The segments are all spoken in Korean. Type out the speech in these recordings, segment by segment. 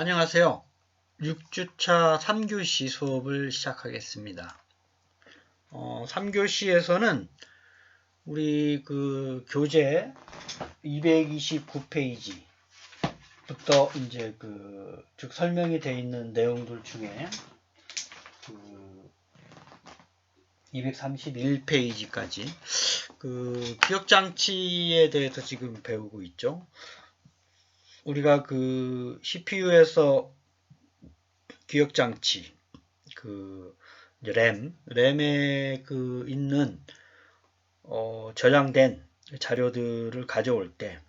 안녕하세요. 6주차 3교시 수업을 시작하겠습니다. 3교시에서는 우리 그 교재 229페이지부터 이제 즉 설명이 되어 있는 내용들 중에 231페이지까지 기억장치에 대해서 지금 배우고 있죠. 우리가 CPU에서 기억장치, 램에 있는 저장된 자료들을 가져올 때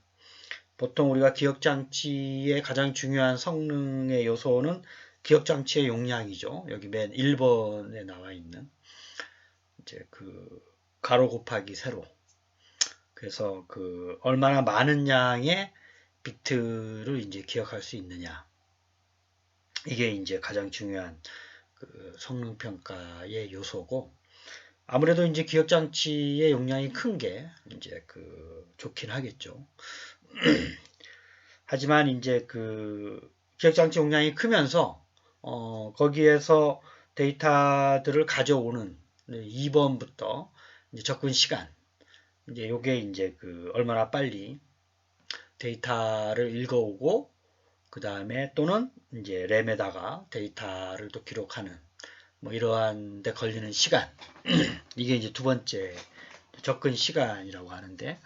보통 우리가 기억장치의 가장 중요한 성능의 요소는 기억장치의 용량이죠. 여기 맨 1번에 나와 있는 이제 가로 곱하기 세로. 그래서 얼마나 많은 양의 비트를 이제 기억할 수 있느냐. 이게 이제 가장 중요한 성능 평가의 요소고, 아무래도 이제 기억장치의 용량이 큰 게 이제 좋긴 하겠죠. 하지만 이제 기억장치 용량이 크면서 거기에서 데이터들을 가져오는 2번부터 이제 접근 시간, 이제 요게 이제 얼마나 빨리 데이터를 읽어오고 그 다음에 또는 이제 램에다가 데이터를 또 기록하는 뭐 이러한 데 걸리는 시간 이게 이제 두 번째 접근 시간이라고 하는데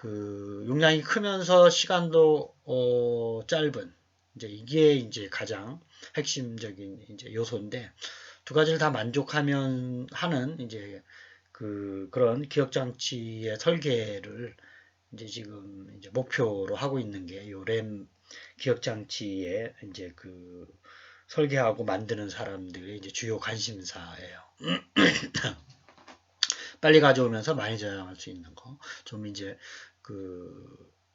용량이 크면서 시간도 짧은 이게 이제 가장 핵심적인 이제 요소인데 두 가지를 다 만족하면 하는 이제 그런 기억장치의 설계를 이제 지금 이제 목표로 하고 있는 게 요 램 기억장치에 이제 설계하고 만드는 사람들의 이제 주요 관심사예요. 빨리 가져오면서 많이 저장할 수 있는 거. 좀 이제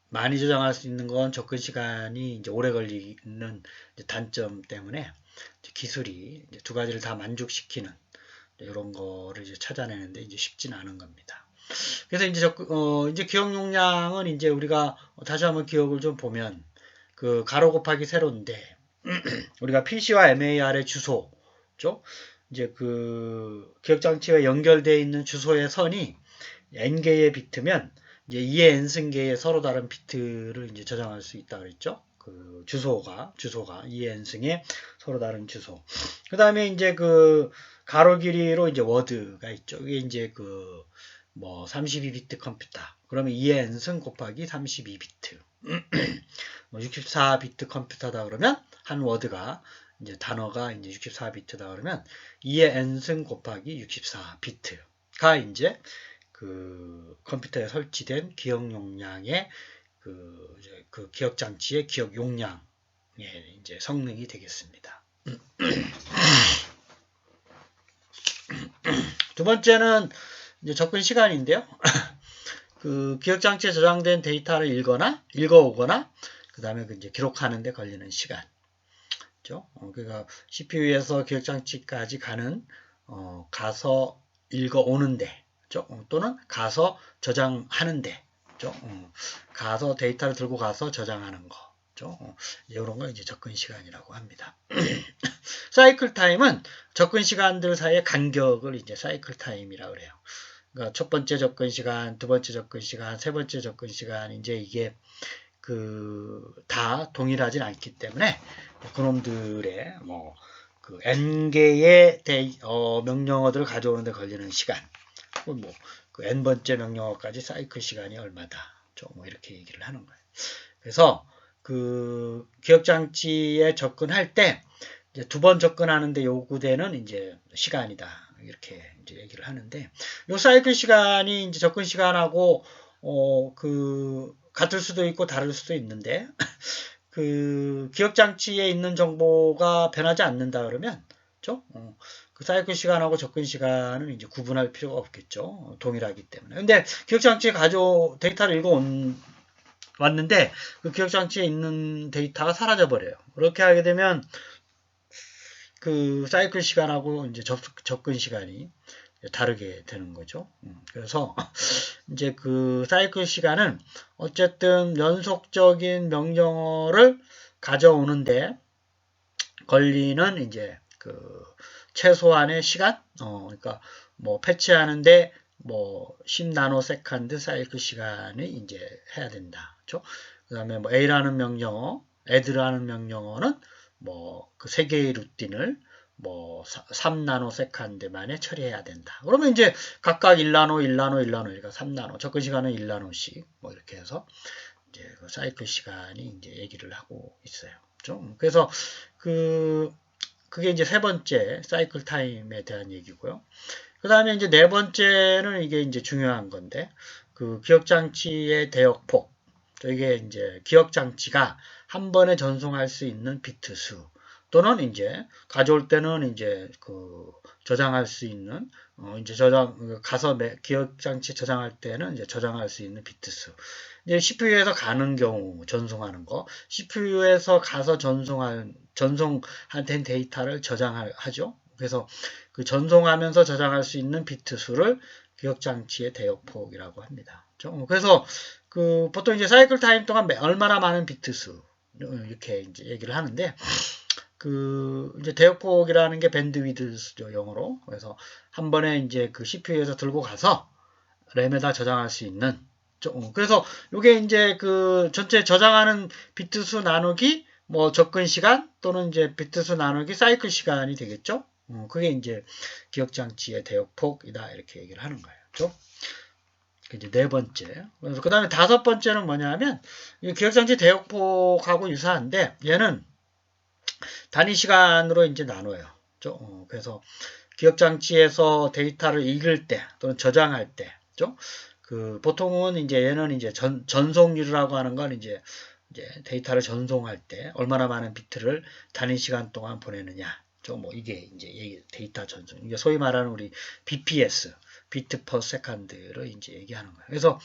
많이 저장할 수 있는 건 접근 시간이 이제 오래 걸리는 단점 때문에 기술이 이제 두 가지를 다 만족시키는 이런 거를 이제 찾아내는데 이제 쉽지는 않은 겁니다. 그래서 이제 기억 용량은 이제 우리가 다시 한번 기억을 좀 보면 가로 곱하기 세로인데 우리가 PC와 MAR의 주소죠. 이제 기억장치와 연결되어 있는 주소의 선이 n개의 비트면 이제 2의 n승계의 서로 다른 비트를 이제 저장할 수 있다 그랬죠. 주소가 2의 n승의 서로 다른 주소. 그 다음에 이제 가로 길이로 이제 워드가 있죠. 이게 이제 32비트 컴퓨터. 그러면 2의 n승 곱하기 32비트. 64비트 컴퓨터다 그러면 한 워드가 이제 단어가 이제 64비트다 그러면 2의 n승 곱하기 64비트가 이제 컴퓨터에 설치된 기억 용량의 기억 장치의 기억 용량의 이제 성능이 되겠습니다. 두 번째는 이제 접근 시간인데요. 기억 장치에 저장된 데이터를 읽어오거나 그 다음에 이제 기록하는 데 걸리는 시간. 그러니까 CPU에서 기억장치까지 가서 읽어오는데, 또는 가서 저장하는데, 가서 데이터를 들고 가서 저장하는 거, 이런 거 이제 접근 시간이라고 합니다. 사이클 타임은 접근 시간들 사이의 간격을 이제 사이클 타임이라고 그래요. 그러니까 첫 번째 접근 시간, 두 번째 접근 시간, 세 번째 접근 시간, 이제 이게 다 동일하진 않기 때문에 그놈들의 n개의 명령어들을 가져오는 데 걸리는 시간, n번째 명령어까지 사이클 시간이 얼마다, 뭐 이렇게 얘기를 하는 거예요. 그래서 기억장치에 접근할 때 이제 두 번 접근하는데 요구되는 이제 시간이다, 이렇게 이제 얘기를 하는데, 요 사이클 시간이 이제 접근 시간하고 같을 수도 있고 다를 수도 있는데 기억장치에 있는 정보가 변하지 않는다 그러면 사이클 시간하고 접근 시간은 이제 구분할 필요가 없겠죠. 동일하기 때문에. 근데 기억장치에 데이터를 왔는데 기억장치에 있는 데이터가 사라져 버려요. 그렇게 하게 되면 사이클 시간하고 이제 접근 시간이 다르게 되는 거죠. 그래서 이제 사이클 시간은 어쨌든 연속적인 명령어를 가져오는데 걸리는 이제 그 최소한의 시간, 그러니까 뭐 패치하는데 뭐 10나노세컨드 사이클 시간을 이제 해야 된다. 그렇죠? 그다음에 뭐 A라는 명령어, add라는 명령어는 뭐 그 세 개의 루틴을 뭐 3나노세컨드 만에 처리해야 된다. 그러면 이제 각각 1나노, 1나노, 1나노, 그러니까 3나노, 접근 시간은 1나노씩 뭐 이렇게 해서 이제 그 사이클 시간이 이제 얘기를 하고 있어요. 그렇죠? 그래서 그게 이제 세 번째 사이클 타임에 대한 얘기고요. 그 다음에 이제 네 번째는 이게 이제 중요한 건데, 그 기억장치의 대역폭. 이게 이제 기억장치가 한 번에 전송할 수 있는 비트 수. 또는 이제 가져올 때는 이제 그 저장할 수 있는, 이제 가서 기억장치 저장할 때는 이제 저장할 수 있는 비트 수. 이제 CPU에서 가는 경우 전송하는 거, CPU에서 가서 전송한 데이터를 저장하죠. 그래서 그 전송하면서 저장할 수 있는 비트 수를 기억장치의 대역폭이라고 합니다. 그래서 그 보통 이제 사이클 타임 동안 얼마나 많은 비트 수 이렇게 이제 얘기를 하는데, 그 이제 대역폭이라는 게 밴드위드죠, 영어로. 그래서 한 번에 이제 그 CPU에서 들고 가서 램에다 저장할 수 있는. 그래서 이게 이제 그 전체 저장하는 비트 수 나누기 뭐 접근 시간 또는 이제 비트 수 나누기 사이클 시간이 되겠죠. 그게 이제 기억장치의 대역폭이다 이렇게 얘기를 하는 거예요. 그렇죠? 이제 네 번째. 그래서 그 다음에 다섯 번째는 뭐냐면 기억장치 대역폭하고 유사한데 얘는 단위 시간으로 이제 나눠요. 그렇죠? 그래서 기억장치에서 데이터를 읽을 때 또는 저장할 때, 그렇죠? 그 보통은 이제 얘는 이제 전송률이라고 하는 건 이제 데이터를 전송할 때 얼마나 많은 비트를 단위 시간 동안 보내느냐. 뭐 이게 이제 데이터 전송. 이게 소위 말하는 우리 BPS, 비트 퍼 세컨드를 이제 얘기하는 거예요. 그래서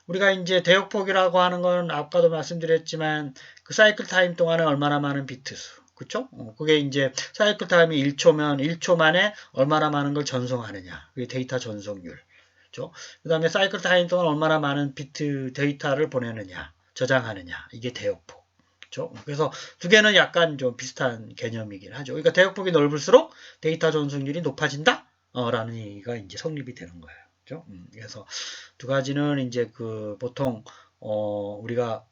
우리가 이제 대역폭이라고 하는 건 아까도 말씀드렸지만 그 사이클 타임 동안에 얼마나 많은 비트 수. 그쵸? 그게 이제 사이클 타임이 1초면 1초 만에 얼마나 많은 걸 전송하느냐. 그게 데이터 전송률. 그죠? 그 다음에 사이클 타임 동안 얼마나 많은 비트 데이터를 보내느냐. 저장하느냐. 이게 대역폭. 그죠? 그래서 두 개는 약간 좀 비슷한 개념이긴 하죠. 그러니까 대역폭이 넓을수록 데이터 전송률이 높아진다? 라는 얘기가 이제 성립이 되는 거예요. 그죠? 그래서 두 가지는 이제 그 보통, 우리가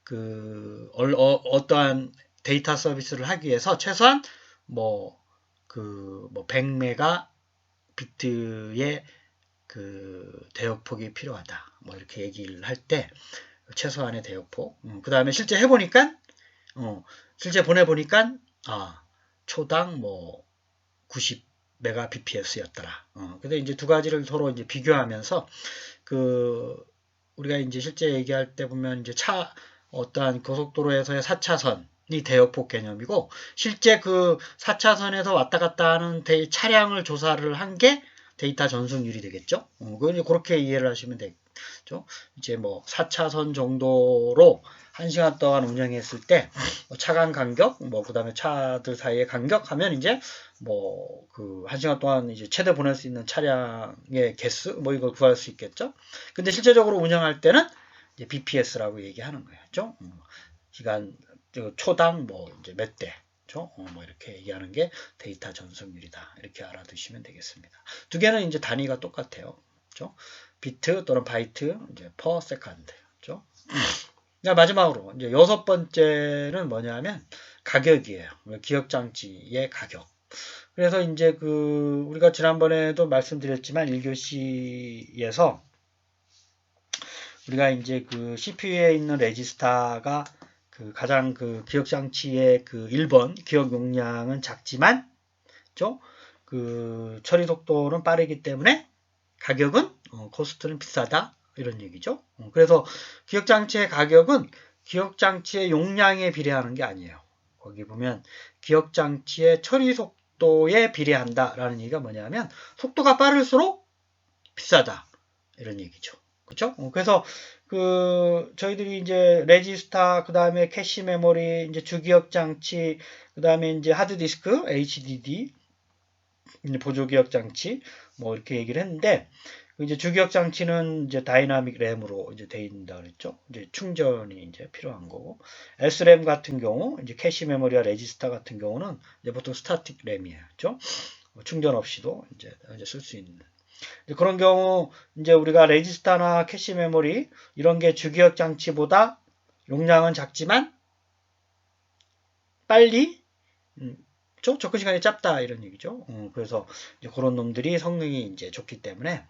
그 어떠한 데이터 서비스를 하기 위해서 최소한 뭐 100메가 비트의 그 대역폭이 필요하다. 뭐 이렇게 얘기를 할 때 최소한의 대역폭. 그 다음에 실제 해보니까 실제 보내보니까 초당 뭐 90메가 bps였더라. 근데 이제 두 가지를 서로 이제 비교하면서 그 우리가 이제 실제 얘기할 때 보면 이제 어떠한 고속도로에서의 4차선이 대역폭 개념이고, 실제 그 4차선에서 왔다 갔다 하는 차량을 조사를 한 게 데이터 전송률이 되겠죠. 그건 이제 그렇게 이해를 하시면 되겠죠. 이제 뭐 4차선 정도로 1시간 동안 운영했을 때 차간 간격, 뭐 그다음에 차들 사이의 간격 하면 이제 뭐 그 1시간 동안 이제 최대 보낼 수 있는 차량의 개수 뭐 이걸 구할 수 있겠죠. 근데 실제적으로 운영할 때는 이제 BPS라고 얘기하는 거예요. 그죠? 시간 초당 뭐 이제 몇 대. 뭐 이렇게 얘기하는 게 데이터 전송률이다. 이렇게 알아두시면 되겠습니다. 두 개는 이제 단위가 똑같아요. 그죠? 비트 또는 바이트 이제 per second. 그죠? 마지막으로 이제 여섯 번째는 뭐냐면 가격이에요. 기억장치의 가격. 그래서 이제 그 우리가 지난번에도 말씀드렸지만 1교시에서 우리가 이제 그 CPU에 있는 레지스타가 그 가장 그 기억장치의 그 1번 기억 용량은 작지만 그 처리 속도는 빠르기 때문에 가격은 코스트는 비싸다 이런 얘기죠. 그래서 기억장치의 가격은 기억장치의 용량에 비례하는 게 아니에요. 거기 보면 기억장치의 처리 속도에 비례한다라는 얘기가 뭐냐면 속도가 빠를수록 비싸다 이런 얘기죠. 그렇죠? 그래서 그 저희들이 이제 레지스타 그다음에 캐시 메모리 이제 주기억 장치 그다음에 이제 하드디스크 HDD 보조 기억 장치 뭐 이렇게 얘기를 했는데 이제 주기억 장치는 이제 다이나믹 램으로 이제 돼 있다 그랬죠. 이제 충전이 이제 필요한 거고, SRAM 같은 경우, 이제 캐시 메모리와 레지스터 같은 경우는 이제 보통 스타틱 램이에요. 그죠? 충전 없이도 이제 쓸 수 있는. 그런 경우 이제 우리가 레지스터나 캐시 메모리 이런 게 주기억 장치보다 용량은 작지만 빨리 접근 시간이 짧다 이런 얘기죠. 그래서 이제 그런 놈들이 성능이 이제 좋기 때문에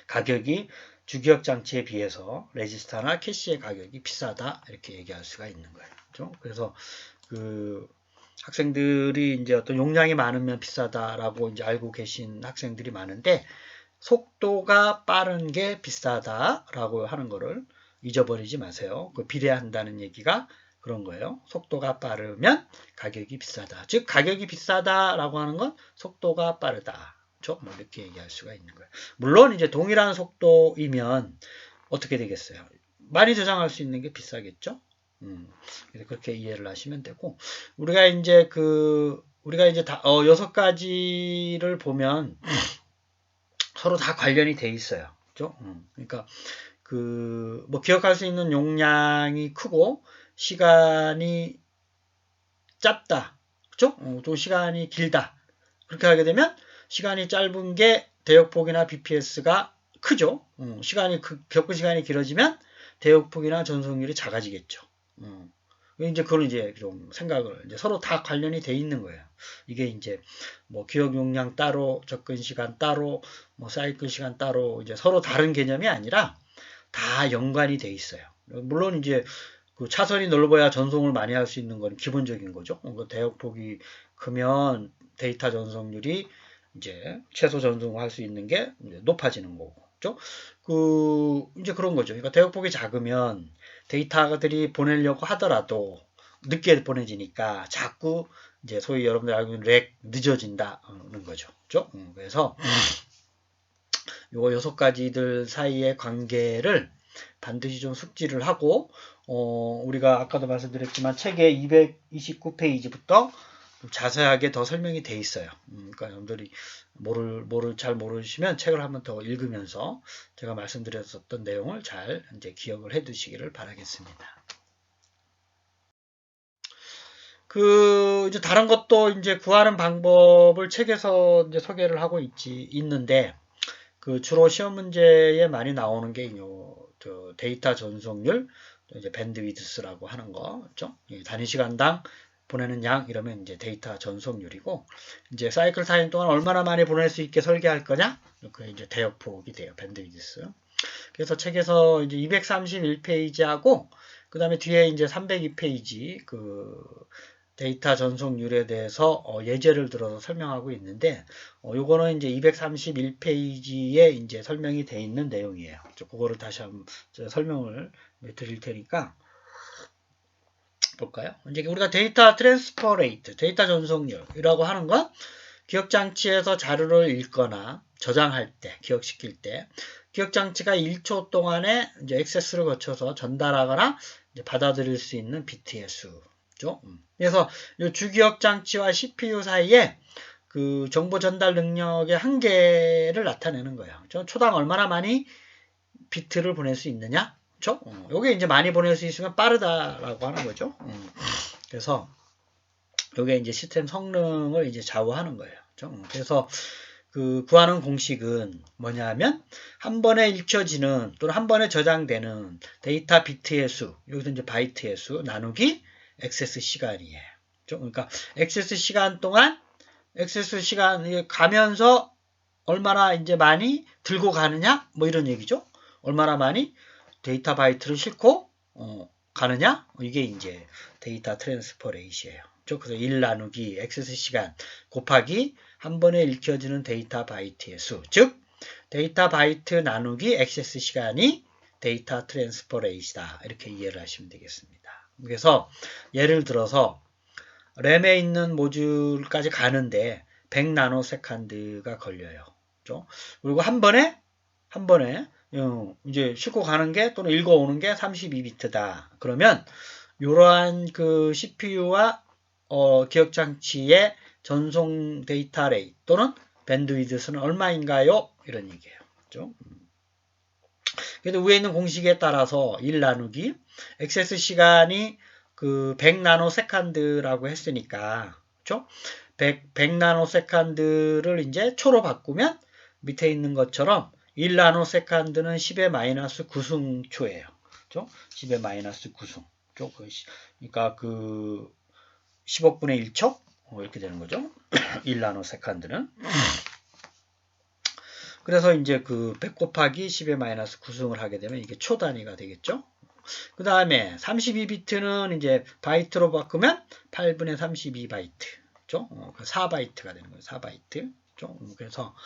가격이 주기억 장치에 비해서 레지스터나 캐시의 가격이 비싸다 이렇게 얘기할 수가 있는 거예요. 그렇죠? 그래서 그 학생들이 이제 어떤 용량이 많으면 비싸다라고 이제 알고 계신 학생들이 많은데 속도가 빠른 게 비싸다라고 하는 거를 잊어버리지 마세요. 그 비례한다는 얘기가 그런 거예요. 속도가 빠르면 가격이 비싸다. 즉 가격이 비싸다라고 하는 건 속도가 빠르다. 뭐 이렇게 얘기할 수가 있는 거예요. 물론 이제 동일한 속도이면 어떻게 되겠어요? 많이 저장할 수 있는 게 비싸겠죠? 그렇게 이해를 하시면 되고 우리가 이제 여섯 가지를 보면 서로 다 관련이 돼 있어요. 그죠? 그러니까 뭐 기억할 수 있는 용량이 크고 시간이 짧다. 그죠? 또 시간이 길다. 그렇게 하게 되면 시간이 짧은 게 대역폭이나 BPS가 크죠. 겪은 시간이 길어지면 대역폭이나 전속률이 작아지겠죠. 이제 그런 이제 좀 생각을 이제 서로 다 관련이 돼 있는 거예요. 이게 이제 뭐 기억 용량 따로, 접근 시간 따로, 뭐 사이클 시간 따로 이제 서로 다른 개념이 아니라 다 연관이 돼 있어요. 물론 이제 그 차선이 넓어야 전송을 많이 할 수 있는 건 기본적인 거죠. 대역폭이 크면 데이터 전송률이 이제 최소 전송할 수 있는 게 높아지는 거고. 그죠? 이제 그런 거죠. 그러니까 대역폭이 작으면 데이터들이 보내려고 하더라도 늦게 보내지니까 자꾸 이제 소위 여러분들 알고 있는 렉 늦어진다는 거죠. 그죠? 그래서 요 여섯 가지들 사이의 관계를 반드시 좀 숙지를 하고 우리가 아까도 말씀드렸지만 책의 229페이지부터 자세하게 더 설명이 돼 있어요. 그러니까 여러분들이 잘 모르시면 책을 한번 더 읽으면서 제가 말씀드렸었던 내용을 잘 이제 기억을 해 두시기를 바라겠습니다. 이제 다른 것도 이제 구하는 방법을 책에서 이제 소개를 하고 있는데, 주로 시험 문제에 많이 나오는 게 데이터 전송률, 이제 밴드위드스라고 하는 거죠. 단위 시간당 보내는 양 이러면 이제 데이터 전송률이고, 이제 사이클 타임 동안 얼마나 많이 보낼 수 있게 설계할 거냐? 그 이제 대역폭이 돼요. 밴드위드스. 그래서 책에서 이제 231페이지하고 그 다음에 뒤에 이제 302페이지 데이터 전송률에 대해서 예제를 들어서 설명하고 있는데 요거는 이제 231페이지에 이제 설명이 돼 있는 내용이에요. 그거를 다시 한번 설명을 드릴 테니까 볼까요? 이제 우리가 데이터 트랜스퍼 레이트, 데이터 전송률이라고 하는 건 기억장치에서 자료를 읽거나 저장할 때, 기억시킬 때 기억장치가 1초 동안에 이제 액세스를 거쳐서 전달하거나 이제 받아들일 수 있는 비트의 수죠. 그래서 이 주기억 장치와 CPU 사이에 정보 전달 능력의 한계를 나타내는 거예요. 초당 얼마나 많이 비트를 보낼 수 있느냐? 그렇죠? 요게 이제 많이 보낼 수 있으면 빠르다라고 하는 거죠. 그래서 요게 이제 시스템 성능을 이제 좌우하는 거예요. 그렇죠? 그래서 구하는 공식은 뭐냐면 한 번에 읽혀지는 또는 한 번에 저장되는 데이터 비트의 수, 여기서 이제 바이트의 수 나누기 액세스 시간이에요. 그러니까 액세스 시간 동안 액세스 시간 가면서 얼마나 이제 많이 들고 가느냐 뭐 이런 얘기죠. 얼마나 많이 데이터 바이트를 싣고 가느냐 이게 이제 데이터 트랜스퍼 레이트예요. 그래서 1 나누기 액세스 시간 곱하기 한 번에 읽혀지는 데이터 바이트의 수, 즉 데이터 바이트 나누기 액세스 시간이 데이터 트랜스퍼 레이트다. 이렇게 이해를 하시면 되겠습니다. 그래서 예를 들어서 램에 있는 모듈까지 가는데 100 나노세컨드가 걸려요. 그렇죠? 그리고 한 번에 이제 싣고 가는 게 또는 읽어오는 게 32비트다. 그러면 이러한 CPU와 기억장치의 전송 데이터 레이트 또는 밴드위드스는 얼마인가요? 이런 얘기예요. 그죠? 그래도 위에 있는 공식에 따라서 1 나누기 액세스 시간이 그 100나노세컨드라고 했으니까, 그죠? 100나노세컨드를 이제 초로 바꾸면 밑에 있는 것처럼 1나노세컨드는 10의 마이너스 9승초예요. 그죠? 10의 마이너스 9승. 그러니까 그 10억분의 1초? 이렇게 되는 거죠. 1나노세컨드는. 그래서 이제 그 100 곱하기 10의 마이너스 9승을 하게 되면 이게 초 단위가 되겠죠. 그 다음에 32비트는 이제 바이트로 바꾸면 8분의 32바이트. 그죠? 4바이트가 되는 거예요. 4바이트. 그래서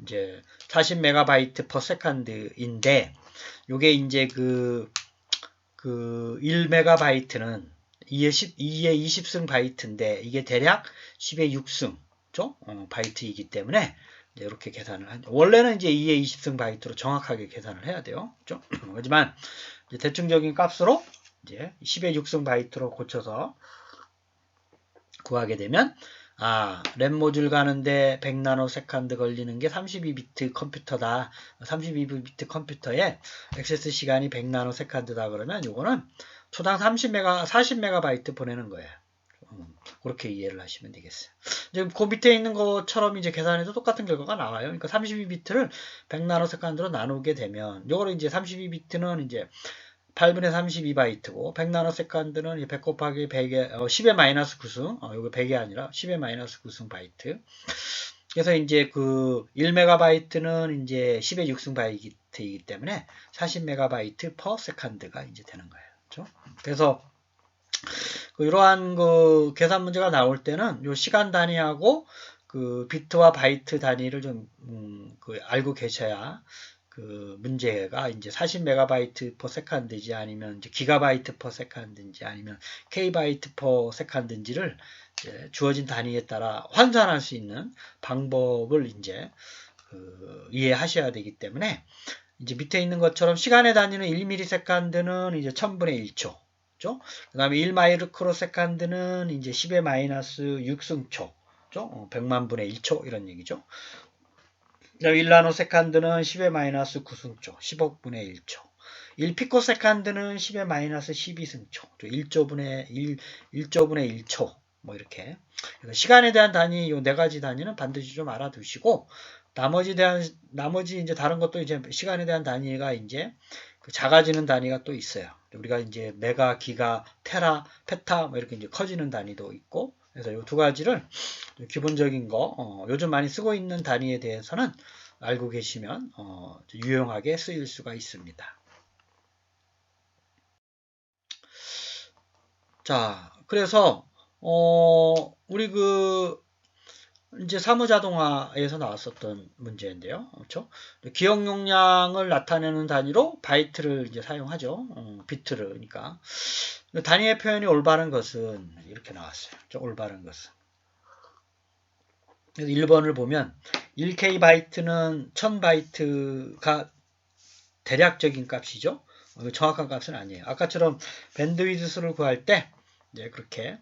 이제 40메가바이트 per second인데, 요게 이제 그 1메가바이트는 2의 20승 바이트인데, 이게 대략 10의 6승, 그죠? 바이트이기 때문에, 이렇게 계산을 하죠. 원래는 이제 2의 20승 바이트로 정확하게 계산을 해야 돼요. 그죠? 하지만, 대충적인 값으로 이제 10의 6승 바이트로 고쳐서 구하게 되면, 램 모듈 가는데 100나노세컨드 걸리는 게 32비트 컴퓨터다. 32비트 컴퓨터에 액세스 시간이 100나노세컨드다 그러면 요거는 초당 40메가바이트 보내는 거예요. 그렇게 이해를 하시면 되겠어요. 이제 그 밑에 있는 것처럼 이제 계산해도 똑같은 결과가 나와요. 그러니까 32비트를 100나노세컨드로 나누게 되면 요거를 이제 32비트는 이제 8분의 32바이트고 100나노세컨드는 100 곱하기 100의 10의 마이너스 9승 여기 100이 아니라 10의 마이너스 9승 바이트. 그래서 이제 그 1메가바이트는 이제 10의 6승 바이트이기 때문에 40메가바이트 per second가 이제 되는 거예요. 그렇죠? 그래서 이러한 그 계산 문제가 나올 때는 요 시간 단위하고 그 비트와 바이트 단위를 좀 알고 계셔야 그 문제가 이제 40메가바이트 per second인지 아니면 이제 기가바이트 per second인지 아니면 k바이트 per second인지를 이제 주어진 단위에 따라 환산할 수 있는 방법을 이제 이해하셔야 되기 때문에 이제 밑에 있는 것처럼 시간의 단위는 1ms는 이제 1000분의 1초. 그 다음에 1마이크로세컨드는 이제 10의 마이너스 6승초. 100만 분의 1초 이런 얘기죠. 1나노세컨드는 10의 마이너스 9승초, 10억분의 1초. 1피코세컨드는 10의 마이너스 12승초, 1조분의 1초, 뭐 이렇게. 그래서 시간에 대한 단위, 요 네 가지 단위는 반드시 좀 알아두시고, 나머지 이제 다른 것도 이제 시간에 대한 단위가 이제 작아지는 단위가 또 있어요. 우리가 이제 메가, 기가, 테라, 페타, 뭐 이렇게 이제 커지는 단위도 있고, 그래서 이 두 가지를 기본적인 거, 요즘 많이 쓰고 있는 단위에 대해서는 알고 계시면 유용하게 쓰일 수가 있습니다. 자, 그래서 우리 이제 사무자동화에서 나왔었던 문제인데요. 그렇죠? 기억 용량을 나타내는 단위로 바이트를 이제 사용하죠. 비트를. 그러니까 단위의 표현이 올바른 것은 이렇게 나왔어요. 올바른 것은. 그래서 1번을 보면 1K 바이트는 1000바이트가 대략적인 값이죠. 정확한 값은 아니에요. 아까처럼 밴드위드 수를 구할 때 이제 그렇게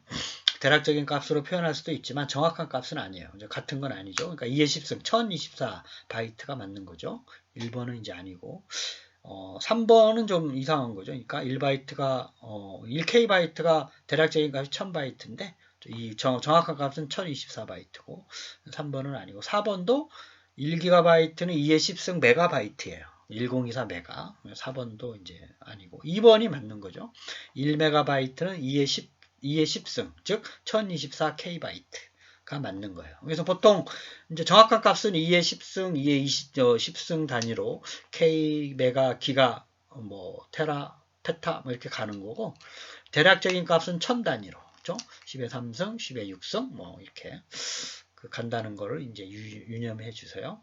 대략적인 값으로 표현할 수도 있지만 정확한 값은 아니에요. 이제 같은 건 아니죠. 그러니까 2의 10승 1024바이트가 맞는 거죠. 1번은 이제 아니고 3번은 좀 이상한 거죠. 그러니까 1바이트가 1K 바이트가 대략적인 값이 1000바이트인데 이 정확한 값은 1024바이트고 3번은 아니고 4번도 1기가바이트는 2의 10승 메가바이트예요. 1024 메가. 4번도 이제 아니고 2번이 맞는 거죠. 1메가바이트는 2의 10승 즉 1024K바이트가 맞는 거예요. 그래서 보통 이제 정확한 값은 2의 10승, 2의 10승 단위로 K, 메가, 기가, 뭐 테라, 페타 뭐 이렇게 가는 거고 대략적인 값은 1000 단위로. 그렇죠? 10의 3승, 10의 6승, 뭐, 이렇게, 간다는 거를 이제 유념해 주세요.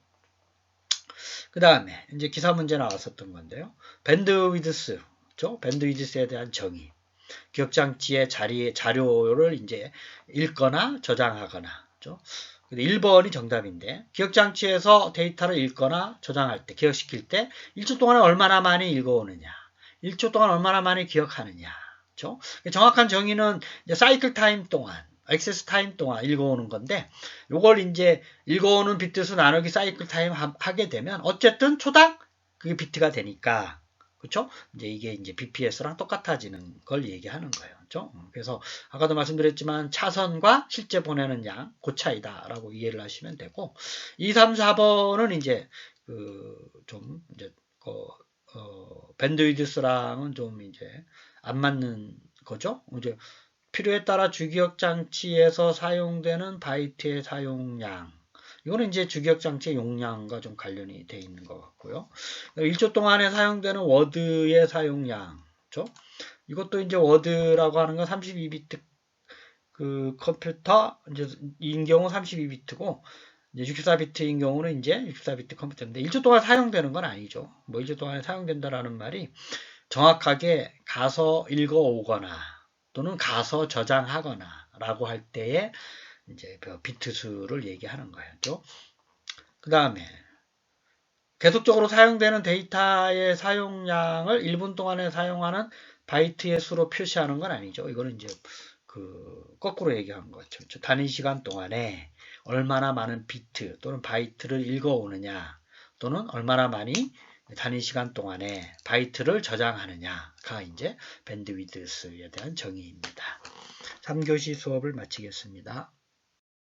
그 다음에, 이제 기사 문제 나왔었던 건데요. 밴드위드스, 그렇죠? 밴드위드스에 대한 정의. 기억장치의 자료를 이제 읽거나 저장하거나, 그렇죠? 1번이 정답인데, 기억장치에서 데이터를 읽거나 저장할 때, 기억시킬 때, 1초 동안에 얼마나 많이 읽어오느냐, 1초 동안 얼마나 많이 기억하느냐, 그렇죠? 정확한 정의는 이제 사이클 타임 동안 액세스 타임 동안 읽어오는 건데, 요걸 이제 읽어오는 비트 수 나누기 사이클 타임 하게 되면 어쨌든 초당 그게 비트가 되니까, 그렇죠? 이게 이제 BPS랑 똑같아지는 걸 얘기하는 거예요. 그렇죠? 그래서 아까도 말씀드렸지만 차선과 실제 보내는 양, 그 차이다라고 이해를 하시면 되고, 2, 3, 4번은 이제 좀 이제 밴드위드스랑은 좀 이제 안 맞는 거죠. 이제 필요에 따라 주기억 장치에서 사용되는 바이트의 사용량. 이거는 이제 주기억 장치의 용량과 좀 관련이 돼 있는 것 같고요. 1초 동안에 사용되는 워드의 사용량. 그렇죠? 이것도 이제 워드라고 하는 건 32비트 그 컴퓨터, 이제 인 경우 32비트고, 이제 64비트인 경우는 이제 64비트 컴퓨터인데 1초 동안 사용되는 건 아니죠. 뭐 1초 동안에 사용된다라는 말이 정확하게 가서 읽어오거나 또는 가서 저장하거나 라고 할 때에 이제 그 비트 수를 얘기하는 거예요. 그 다음에 계속적으로 사용되는 데이터의 사용량을 1분 동안에 사용하는 바이트의 수로 표시하는 건 아니죠. 이거는 이제 거꾸로 얘기한 거죠. 단위 시간 동안에 얼마나 많은 비트 또는 바이트를 읽어오느냐, 또는 얼마나 많이 단위 시간 동안에 바이트를 저장하느냐가 이제 밴드위드스에 대한 정의입니다. 3교시 수업을 마치겠습니다.